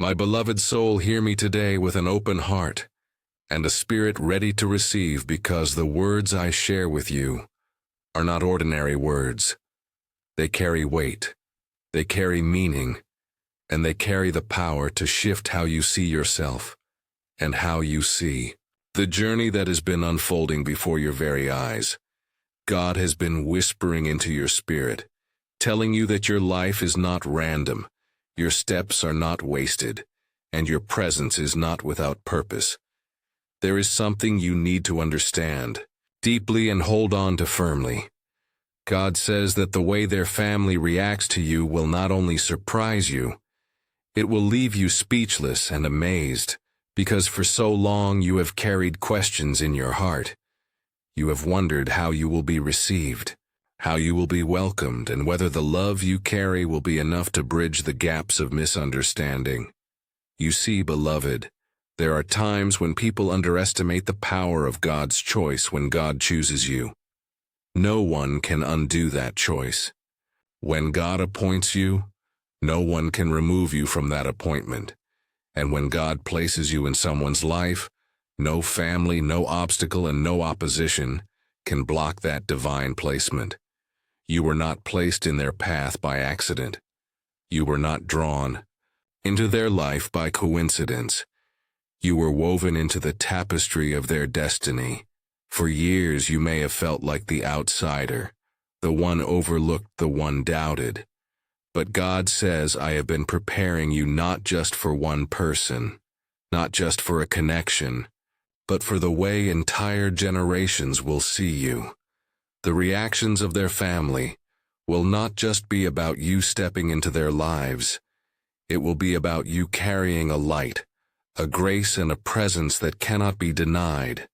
My beloved soul, hear me today with an open heart and a spirit ready to receive, because the words I share with you are not ordinary words. They carry weight, they carry meaning, and they carry the power to shift how you see yourself and how you see the journey that has been unfolding before your very eyes. God has been whispering into your spirit, telling you that your life is not random, your steps are not wasted, and your presence is not without purpose. There is something you need to understand deeply and hold on to firmly. God says that the way their family reacts to you will not only surprise you, it will leave you speechless and amazed, because for so long you have carried questions in your heart. You have wondered how you will be received, how you will be welcomed, and whether the love you carry will be enough to bridge the gaps of misunderstanding. You see, beloved, there are times when people underestimate the power of God's choice when God chooses you. No one can undo that choice. When God appoints you, no one can remove you from that appointment. And when God places you in someone's life, no family, no obstacle, and no opposition can block that divine placement. You were not placed in their path by accident. You were not drawn into their life by coincidence. You were woven into the tapestry of their destiny. For years you may have felt like the outsider, the one overlooked, the one doubted. But God says, I have been preparing you not just for one person, not just for a connection, but for the way entire generations will see you. The reactions of their family will not just be about you stepping into their lives. It will be about you carrying a light, a grace, and a presence that cannot be denied.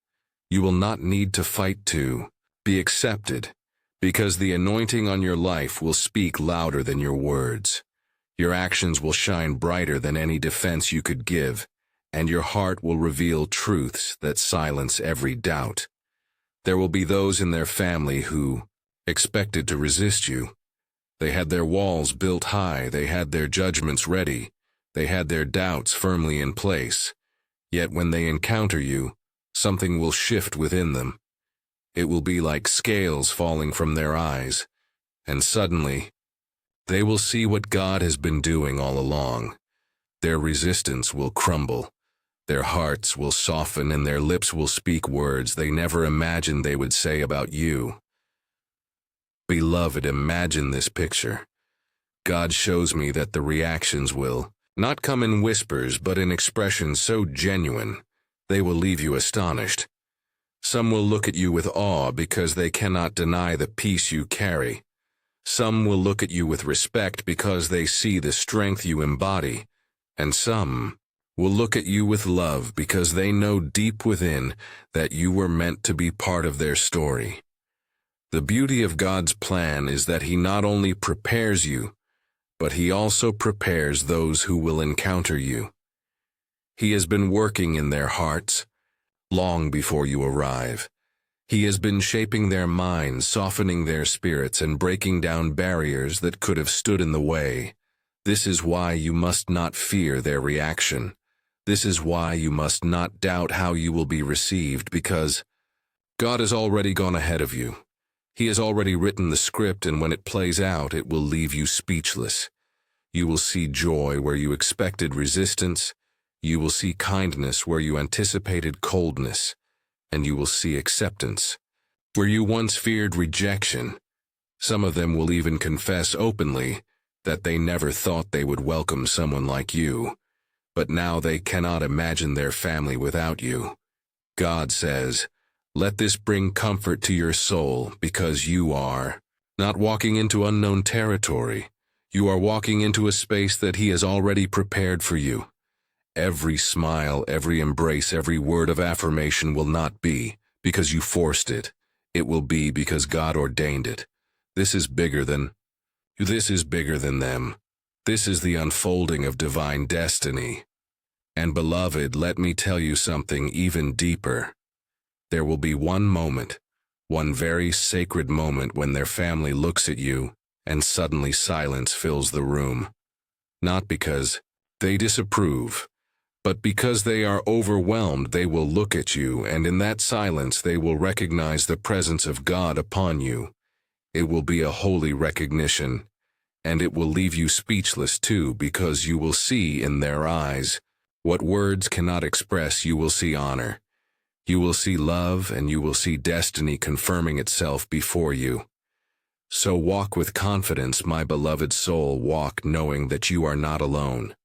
You will not need to fight to be accepted, because the anointing on your life will speak louder than your words. Your actions will shine brighter than any defense you could give, and your heart will reveal truths that silence every doubt. There will be those in their family who expected to resist you. They had their walls built high, they had their judgments ready, they had their doubts firmly in place. Yet when they encounter you, something will shift within them. It will be like scales falling from their eyes, and suddenly, they will see what God has been doing all along. Their resistance will crumble, their hearts will soften, and their lips will speak words they never imagined they would say about you. Beloved, imagine this picture. God shows me that the reactions will not come in whispers, but in expressions so genuine, they will leave you astonished. Some will look at you with awe because they cannot deny the peace you carry. Some will look at you with respect because they see the strength you embody. And some will look at you with love because they know deep within that you were meant to be part of their story. The beauty of God's plan is that He not only prepares you, but He also prepares those who will encounter you. He has been working in their hearts long before you arrive. He has been shaping their minds, softening their spirits, and breaking down barriers that could have stood in the way. This is why you must not fear their reaction. This is why you must not doubt how you will be received, because God has already gone ahead of you. He has already written the script, and when it plays out, it will leave you speechless. You will see joy where you expected resistance. You will see kindness where you anticipated coldness, and you will see acceptance where you once feared rejection. Some of them will even confess openly that they never thought they would welcome someone like you, but now they cannot imagine their family without you. God says, let this bring comfort to your soul, because you are not walking into unknown territory. You are walking into a space that He has already prepared for you. Every smile, every embrace, every word of affirmation will not be because you forced it. It will be because God ordained it. This is bigger than them. This is the unfolding of divine destiny. And beloved, let me tell you something even deeper. There will be one moment, one very sacred moment, when their family looks at you and suddenly silence fills the room. Not because They disapprove. But because they are overwhelmed, they will look at you, and in that silence they will recognize the presence of God upon you. It will be a holy recognition, and it will leave you speechless too, because you will see in their eyes what words cannot express. You will see honor. You will see love, and you will see destiny confirming itself before you. So walk with confidence, my beloved soul. Walk knowing that you are not alone.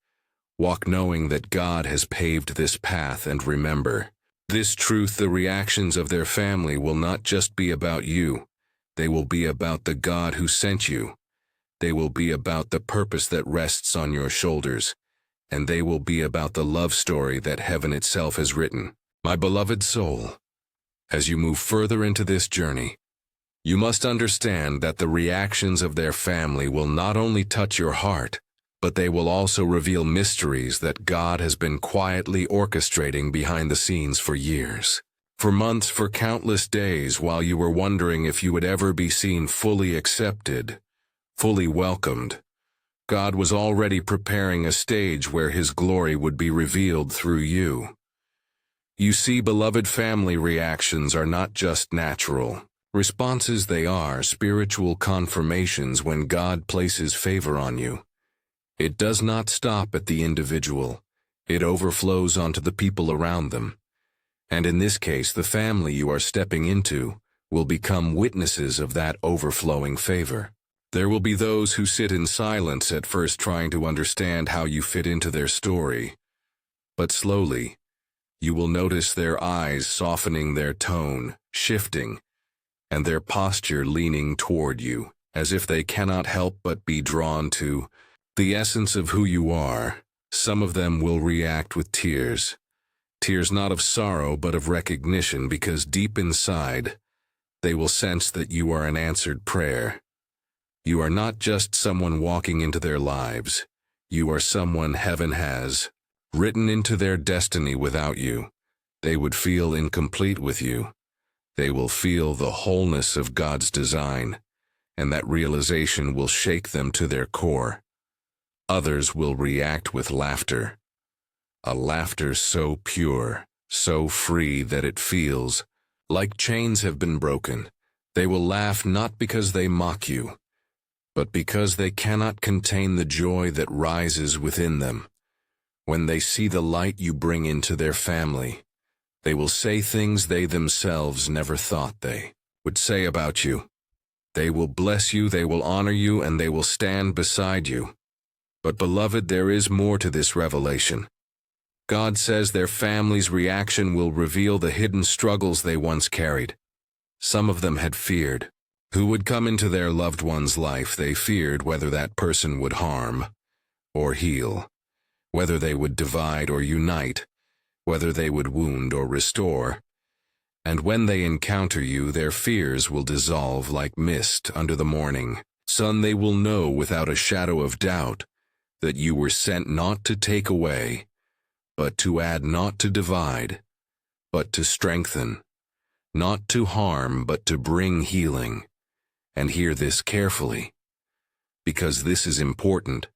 Walk knowing that God has paved this path, and remember this truth: the reactions of their family will not just be about you. They will be about the God who sent you. They will be about the purpose that rests on your shoulders, and they will be about the love story that heaven itself has written. My beloved soul, as you move further into this journey, you must understand that the reactions of their family will not only touch your heart, but they will also reveal mysteries that God has been quietly orchestrating behind the scenes for years, for months, for countless days, while you were wondering if you would ever be seen fully accepted, fully welcomed. God was already preparing a stage where His glory would be revealed through you. You see, beloved, family reactions are not just natural responses, they are spiritual confirmations when God places favor on you. It does not stop at the individual. It overflows onto the people around them. And in this case, the family you are stepping into will become witnesses of that overflowing favor. There will be those who sit in silence at first, trying to understand how you fit into their story. But slowly, you will notice their eyes softening, their tone shifting, and their posture leaning toward you, as if they cannot help but be drawn to the essence of who you are. Some of them will react with tears. Tears not of sorrow, but of recognition, because deep inside, they will sense that you are an answered prayer. You are not just someone walking into their lives. You are someone heaven has written into their destiny. Without you, they would feel incomplete. With you, they will feel the wholeness of God's design, and that realization will shake them to their core. Others will react with laughter, a laughter so pure, so free that it feels like chains have been broken. They will laugh not because they mock you, but because they cannot contain the joy that rises within them. When they see the light you bring into their family, they will say things they themselves never thought they would say about you. They will bless you, they will honor you, and they will stand beside you. But beloved, there is more to this revelation. God says their family's reaction will reveal the hidden struggles they once carried. Some of them had feared who would come into their loved one's life. They feared whether that person would harm or heal, whether they would divide or unite, whether they would wound or restore. And when they encounter you, their fears will dissolve like mist under the morning sun. They will know without a shadow of doubt that you were sent not to take away, but to add, not to divide, but to strengthen, not to harm, but to bring healing. And hear this carefully, because this is important.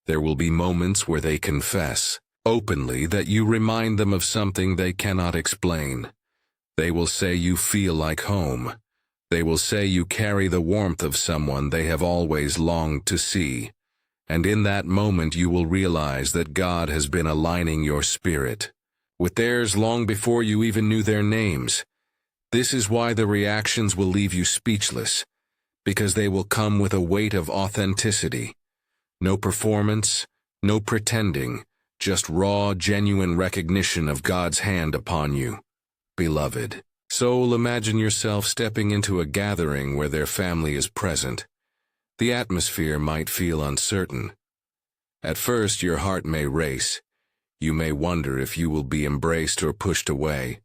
There will be moments where they confess openly that you remind them of something they cannot explain. They will say you feel like home. They will say you carry the warmth of someone they have always longed to see. And in that moment you will realize that God has been aligning your spirit with theirs long before you even knew their names. This is why the reactions will leave you speechless, because they will come with a weight of authenticity. No performance, no pretending, just raw, genuine recognition of God's hand upon you. Beloved soul, imagine yourself stepping into a gathering where their family is present. The atmosphere might feel uncertain. At first, your heart may race. You may wonder if you will be embraced or pushed away.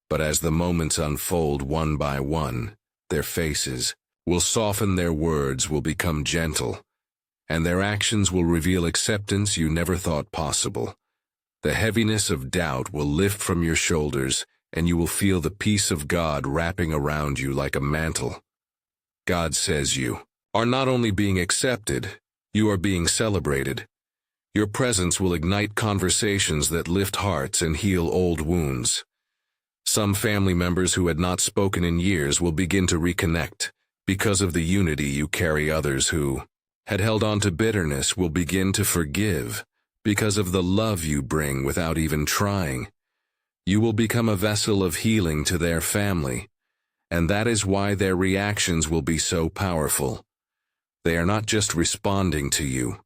But as the moments unfold one by one, their faces will soften, their words will become gentle, and their actions will reveal acceptance you never thought possible. The heaviness of doubt will lift from your shoulders, and you will feel the peace of God wrapping around you like a mantle. God says you are not only being accepted, you are being celebrated. Your presence will ignite conversations that lift hearts and heal old wounds. Some family members who had not spoken in years will begin to reconnect. Because of the unity you carry, others who had held on to bitterness will begin to forgive. Because of the love you bring without even trying, you will become a vessel of healing to their family, and that is why their reactions will be so powerful. They are not just responding to you.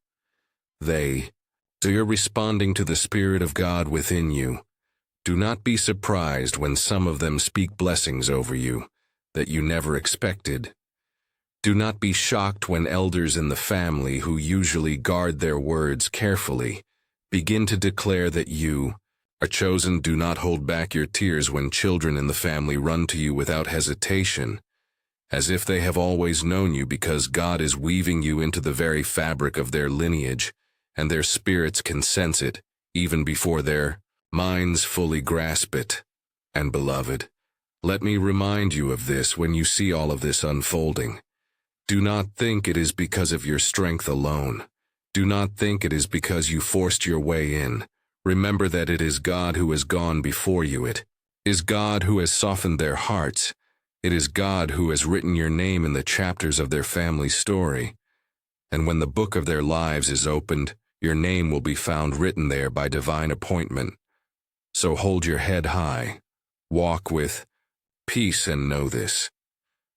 You're responding to the Spirit of God within you. Do not be surprised when some of them speak blessings over you that you never expected. Do not be shocked when elders in the family, who usually guard their words carefully, begin to declare that you are chosen. Do not hold back your tears when children in the family run to you without hesitation, as if they have always known you, because God is weaving you into the very fabric of their lineage, and their spirits can sense it, even before their minds fully grasp it. And beloved, let me remind you of this when you see all of this unfolding. Do not think it is because of your strength alone. Do not think it is because you forced your way in. Remember that it is God who has gone before you. It is God who has softened their hearts. It is God who has written your name in the chapters of their family story. And when the book of their lives is opened, your name will be found written there by divine appointment. So hold your head high, walk with peace, and know this.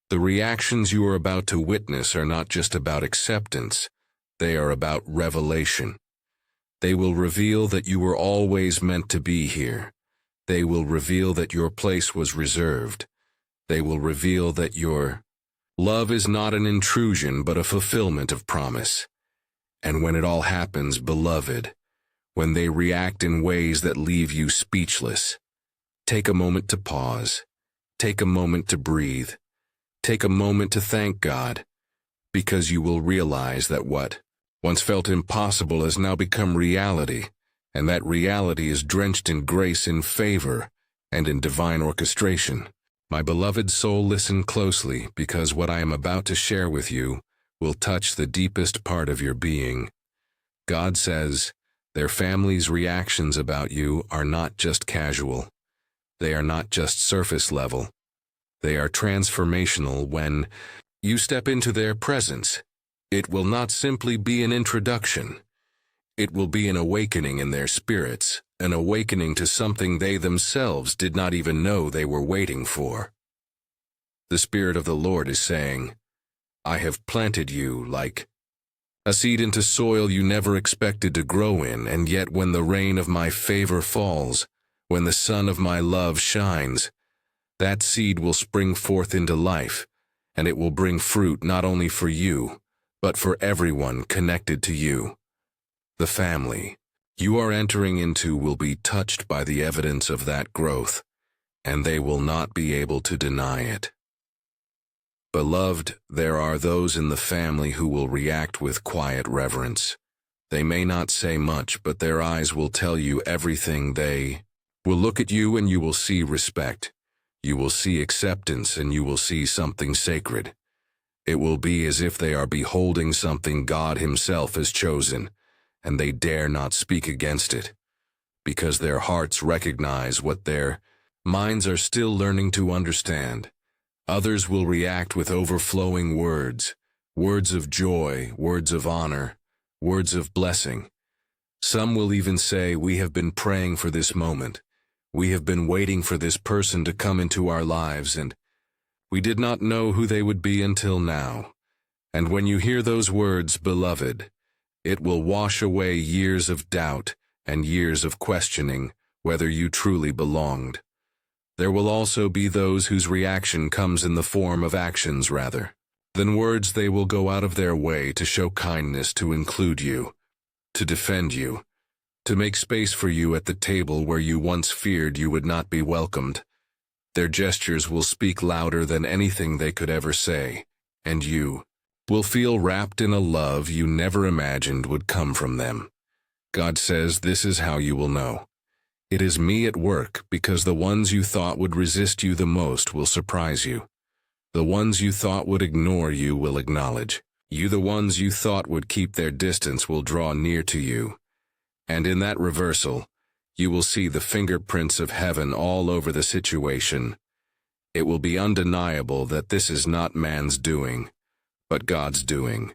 The reactions you are about to witness are not just about acceptance, they are about revelation. They will reveal that you were always meant to be here. They will reveal that your place was reserved. They will reveal that your love is not an intrusion but a fulfillment of promise. And when it all happens, beloved, when they react in ways that leave you speechless, take a moment to pause. Take a moment to breathe. Take a moment to thank God, because you will realize that what once felt impossible has now become reality, and that reality is drenched in grace, in favor, and in divine orchestration. My beloved soul, listen closely, because what I am about to share with you will touch the deepest part of your being. God says their family's reactions about you are not just casual. They are not just surface level. They are transformational. When you step into their presence, it will not simply be an introduction. It will be an awakening in their spirits, an awakening to something they themselves did not even know they were waiting for. The Spirit of the Lord is saying, I have planted you like a seed into soil you never expected to grow in, and yet when the rain of my favor falls, when the sun of my love shines, that seed will spring forth into life, and it will bring fruit not only for you, but for everyone connected to you. The family you are entering into will be touched by the evidence of that growth, and they will not be able to deny it. Beloved, there are those in the family who will react with quiet reverence. They may not say much, but their eyes will tell you everything. They will look at you and you will see respect. You will see acceptance, and you will see something sacred. It will be as if they are beholding something God Himself has chosen, and they dare not speak against it, because their hearts recognize what their minds are still learning to understand. Others will react with overflowing words, words of joy, words of honor, words of blessing. Some will even say, we have been praying for this moment. We have been waiting for this person to come into our lives, and we did not know who they would be until now. And when you hear those words, beloved, it will wash away years of doubt and years of questioning whether you truly belonged. There will also be those whose reaction comes in the form of actions rather than words. They will go out of their way to show kindness, to include you, to defend you, to make space for you at the table where you once feared you would not be welcomed. Their gestures will speak louder than anything they could ever say, and you will feel wrapped in a love you never imagined would come from them. God says this is how you will know. It is me at work, because the ones you thought would resist you the most will surprise you. The ones you thought would ignore you will acknowledge you. The ones you thought would keep their distance will draw near to you. And in that reversal, you will see the fingerprints of heaven all over the situation. It will be undeniable that this is not man's doing, but God's doing.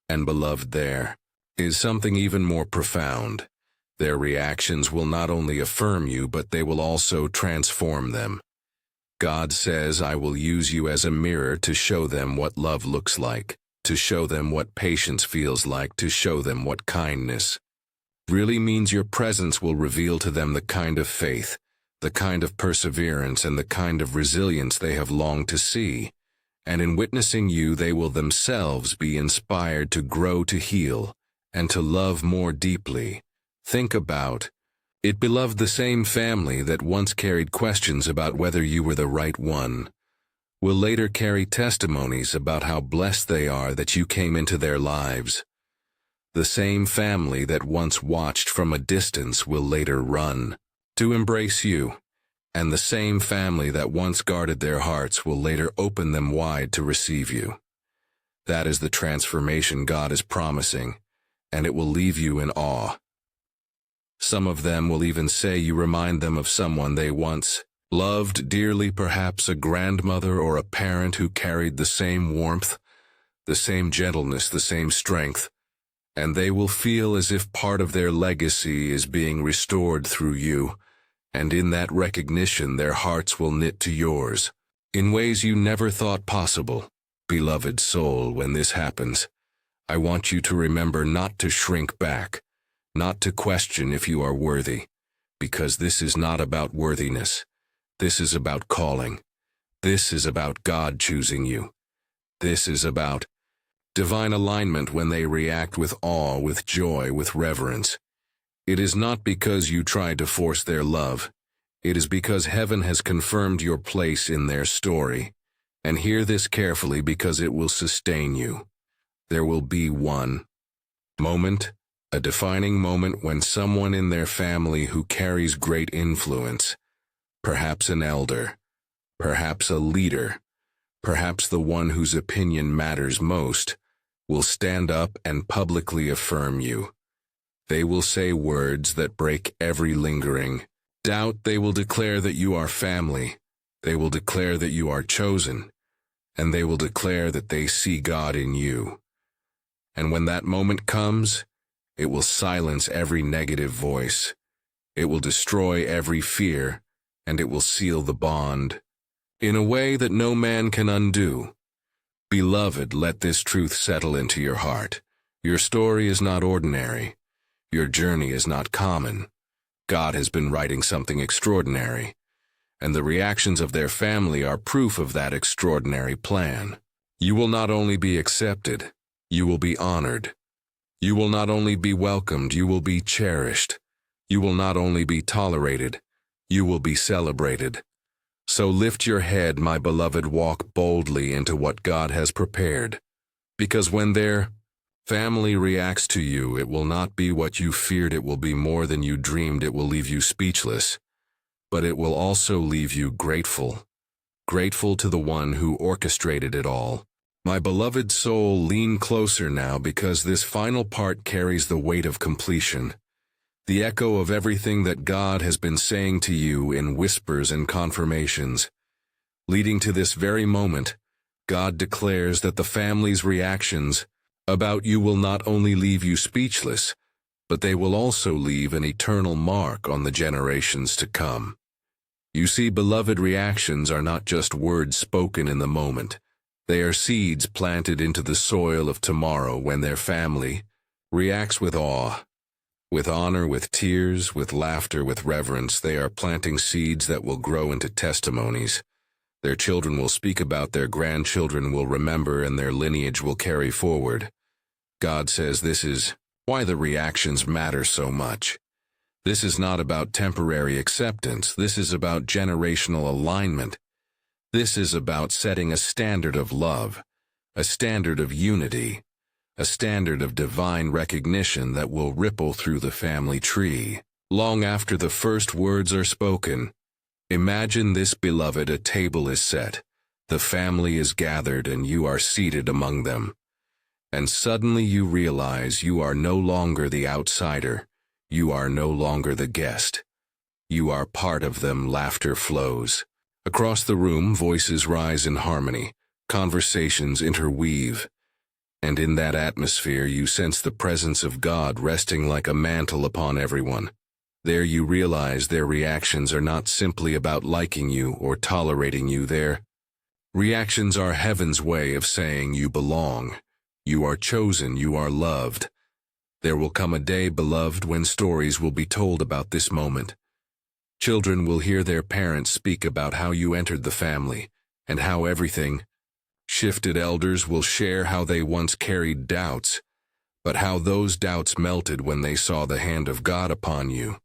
And beloved, there is something even more profound. Their reactions will not only affirm you, but they will also transform them. God says, I will use you as a mirror to show them what love looks like, to show them what patience feels like, to show them what kindness really means. Your presence will reveal to them the kind of faith, the kind of perseverance, and the kind of resilience they have longed to see. And in witnessing you, they will themselves be inspired to grow, to heal, and to love more deeply. Think about it, beloved. The same family that once carried questions about whether you were the right one will later carry testimonies about how blessed they are that you came into their lives. The same family that once watched from a distance will later run to embrace you, and the same family that once guarded their hearts will later open them wide to receive you. That is the transformation God is promising, and it will leave you in awe. Some of them will even say you remind them of someone they once loved dearly, perhaps a grandmother or a parent who carried the same warmth, the same gentleness, the same strength, and they will feel as if part of their legacy is being restored through you, and in that recognition their hearts will knit to yours in ways you never thought possible. Beloved soul, when this happens, I want you to remember not to shrink back, not to question if you are worthy, because this is not about worthiness. This is about calling. This is about God choosing you. This is about divine alignment. When they react with awe, with joy, with reverence, it is not because you tried to force their love. It is because heaven has confirmed your place in their story. And hear this carefully, because it will sustain you. There will be one moment, a defining moment, when someone in their family who carries great influence, perhaps an elder, perhaps a leader, perhaps the one whose opinion matters most, will stand up and publicly affirm you. They will say words that break every lingering doubt. They will declare that you are family. They will declare that you are chosen. And they will declare that they see God in you. And when that moment comes, it will silence every negative voice. It will destroy every fear, and it will seal the bond in a way that no man can undo. Beloved, let this truth settle into your heart. Your story is not ordinary. Your journey is not common. God has been writing something extraordinary, and the reactions of their family are proof of that extraordinary plan. You will not only be accepted, you will be honored. You will not only be welcomed, you will be cherished. You will not only be tolerated, you will be celebrated. So lift your head, my beloved, walk boldly into what God has prepared. Because when their family reacts to you, it will not be what you feared. It will be more than you dreamed. It will leave you speechless, but it will also leave you grateful. Grateful to the one who orchestrated it all. My beloved soul, lean closer now, because this final part carries the weight of completion, the echo of everything that God has been saying to you in whispers and confirmations. Leading to this very moment, God declares that the family's reactions about you will not only leave you speechless, but they will also leave an eternal mark on the generations to come. You see, beloved, reactions are not just words spoken in the moment. They are seeds planted into the soil of tomorrow. When their family reacts with awe, with honor, with tears, with laughter, with reverence, they are planting seeds that will grow into testimonies. Their children will speak about, their grandchildren will remember, and their lineage will carry forward. God says this is why the reactions matter so much. This is not about temporary acceptance. This is about generational alignment. This is about setting a standard of love, a standard of unity, a standard of divine recognition that will ripple through the family tree long after the first words are spoken. Imagine this, beloved: a table is set, the family is gathered, and you are seated among them. And suddenly you realize you are no longer the outsider. You are no longer the guest. You are part of them. Laughter flows. Across the room, voices rise in harmony. Conversations interweave. And in that atmosphere, you sense the presence of God resting like a mantle upon everyone. There you realize their reactions are not simply about liking you or tolerating you. Their reactions are heaven's way of saying you belong. You are chosen. You are loved. There will come a day, beloved, when stories will be told about this moment. Children will hear their parents speak about how you entered the family and how everything shifted. Elders will share how they once carried doubts, but how those doubts melted when they saw the hand of God upon you.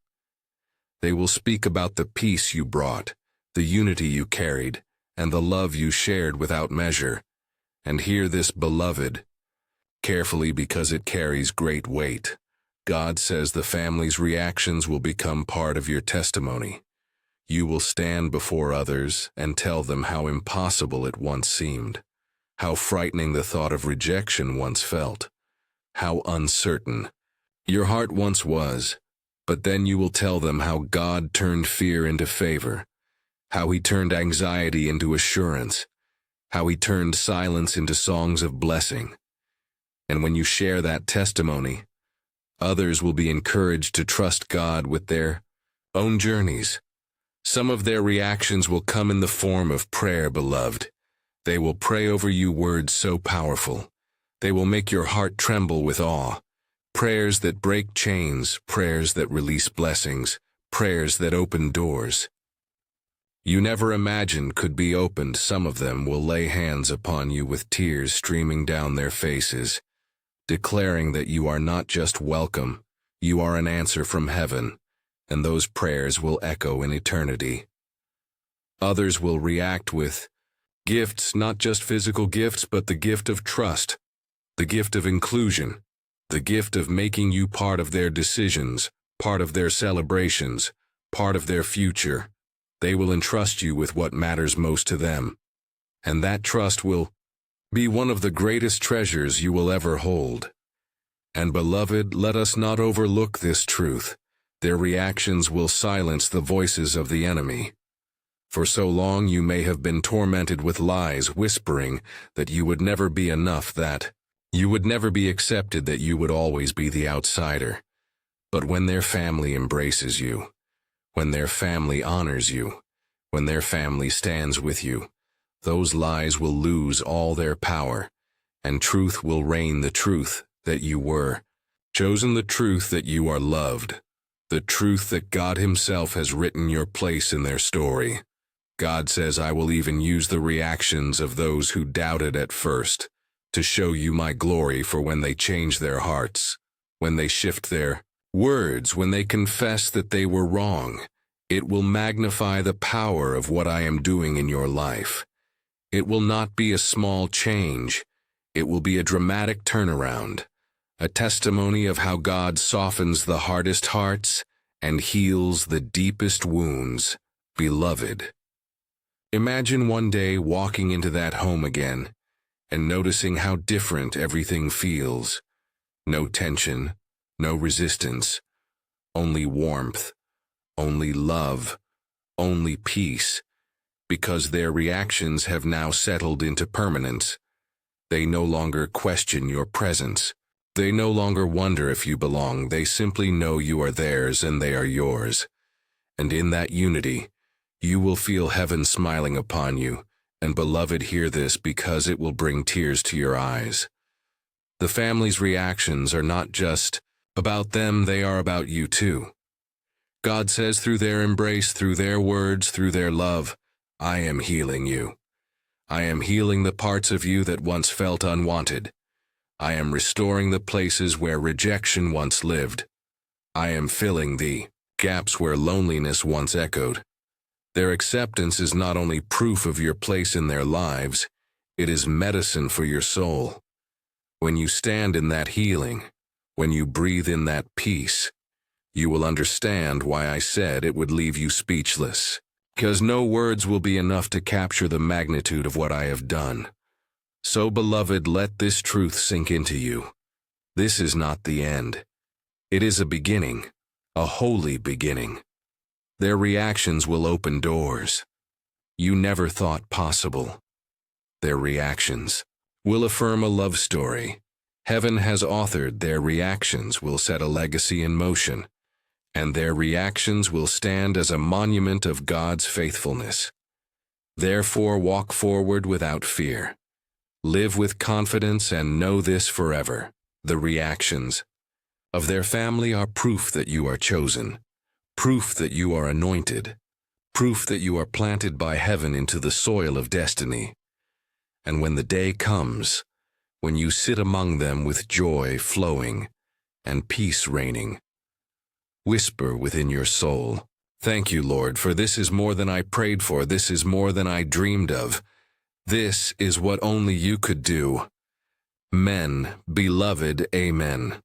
They will speak about the peace you brought, the unity you carried, and the love you shared without measure. And hear this, beloved, carefully, because it carries great weight. God says the family's reactions will become part of your testimony. You will stand before others and tell them how impossible it once seemed, how frightening the thought of rejection once felt, how uncertain your heart once was. But then you will tell them how God turned fear into favor, how He turned anxiety into assurance, how He turned silence into songs of blessing. And when you share that testimony, others will be encouraged to trust God with their own journeys. Some of their reactions will come in the form of prayer, beloved. They will pray over you words so powerful. They will make your heart tremble with awe. Prayers that break chains, prayers that release blessings, prayers that open doors you never imagined could be opened. Some of them will lay hands upon you with tears streaming down their faces, declaring that you are not just welcome, you are an answer from heaven, and those prayers will echo in eternity. Others will react with gifts, not just physical gifts, but the gift of trust, the gift of inclusion, the gift of making you part of their decisions, part of their celebrations, part of their future. They will entrust you with what matters most to them, and that trust will be one of the greatest treasures you will ever hold. And beloved, let us not overlook this truth. Their reactions will silence the voices of the enemy. For so long you may have been tormented with lies whispering that you would never be enough, that you would never be accepted, that you would always be the outsider. But when their family embraces you, when their family honors you, when their family stands with you, those lies will lose all their power, and truth will reign, the truth that you were chosen, the truth that you are loved, the truth that God Himself has written your place in their story. God says, I will even use the reactions of those who doubted at first to show you my glory, for when they change their hearts, when they shift their words, when they confess that they were wrong, it will magnify the power of what I am doing in your life. It will not be a small change. It will be a dramatic turnaround, a testimony of how God softens the hardest hearts and heals the deepest wounds. Beloved, imagine one day walking into that home again and noticing how different everything feels. No tension, no resistance, only warmth, only love, only peace, because their reactions have now settled into permanence. They no longer question your presence. They no longer wonder if you belong. They simply know you are theirs and they are yours. And in that unity, you will feel heaven smiling upon you. And beloved, hear this, because it will bring tears to your eyes. The family's reactions are not just about them, they are about you too. God says, through their embrace, through their words, through their love, I am healing you. I am healing the parts of you that once felt unwanted. I am restoring the places where rejection once lived. I am filling the gaps where loneliness once echoed. Their acceptance is not only proof of your place in their lives, it is medicine for your soul. When you stand in that healing, when you breathe in that peace, you will understand why I said it would leave you speechless. Because no words will be enough to capture the magnitude of what I have done. So, beloved, let this truth sink into you. This is not the end. It is a beginning. a holy beginning. Their reactions will open doors you never thought possible. Their reactions will affirm a love story heaven has authored. Their reactions will set a legacy in motion, and their reactions will stand as a monument of God's faithfulness. Therefore, walk forward without fear. Live with confidence and know this forever. The reactions of their family are proof that you are chosen, proof that you are anointed, proof that you are planted by heaven into the soil of destiny. And when the day comes, when you sit among them with joy flowing and peace reigning, whisper within your soul, "Thank you, Lord, for this is more than I prayed for, this is more than I dreamed of. This is what only you could do." Men, beloved, amen.